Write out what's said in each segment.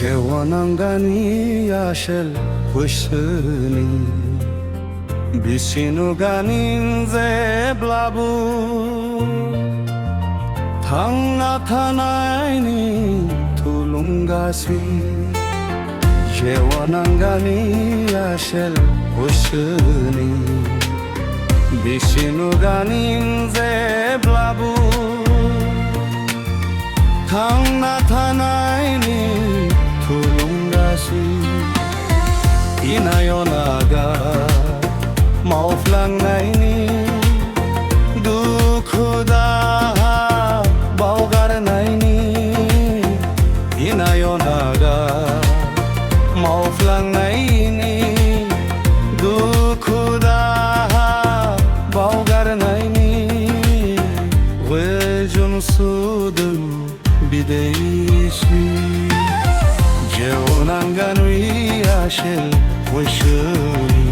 Jewanangani yashel wishni Bisinu ganin zeblabu Thangna thanaini tulungasi Jewanangani yashel wishni Bisinu ganin zeblabu Thangna thanaini tulungasi inayonaga mauflang naini dukhuda baugar naini inayonaga mauflang naini dukhuda baugar naini wejun sudu bideshi Jewanangani yashel wishni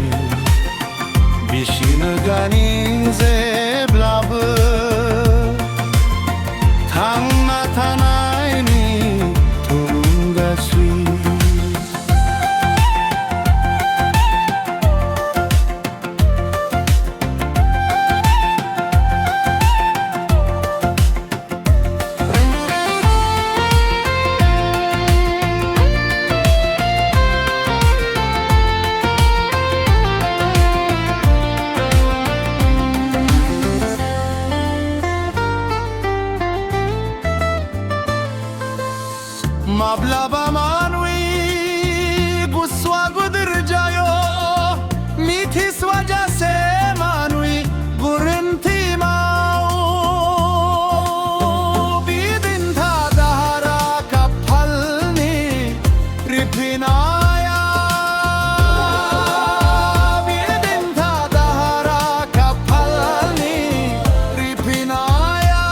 Bishina ganin zeblabu Thangna thanaini tulungasi Mablaba manwi guswa gudir jayo mithi swaja se manwi gurinti mao bidin tha dahara kaphalni riphinaya bidin tha dahara kaphalni riphinaya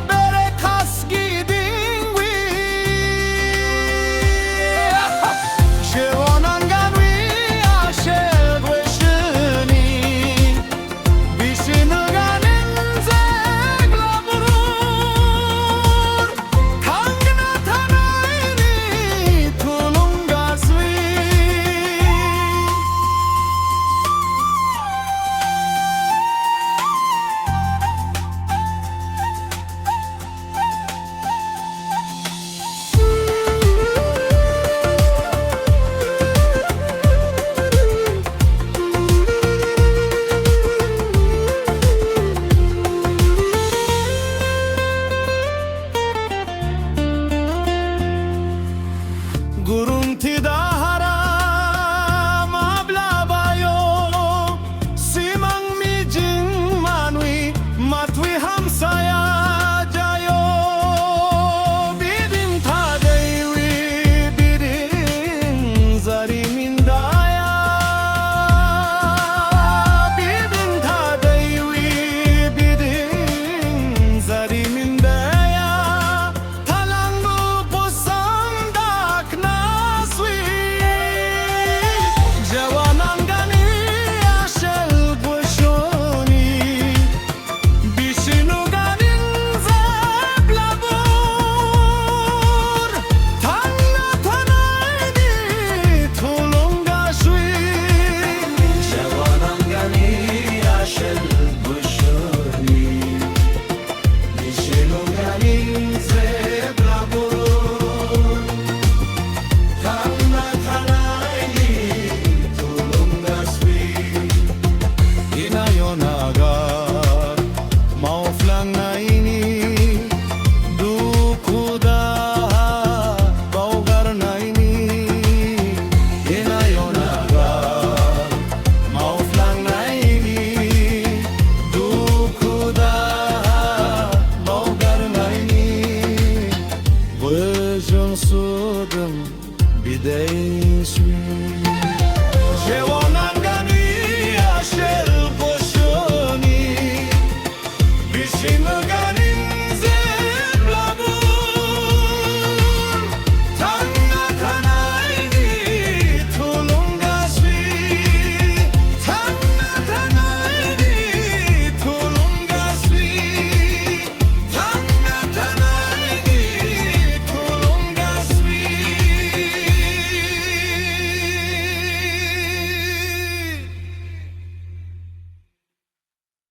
bere khasgi Gurunti dahara mablabayo simang mijing manwi matwi hamsaya jayo bidin tha dewi bidin zari mindaya bidin tha dewi bidin zari mindaya thalangu posam dakna Jewanangani yashel wishni Bishinu ganin zeblabur Thangna thanaini tulungashwi Jewanangani yashel wishni Bishinu ganin zeblabur Thangna thanaini inayonaga mauflang naini dukhuda baugar naini inayonaga mauflang naini dukhuda baugar naini wejun sudum bideshi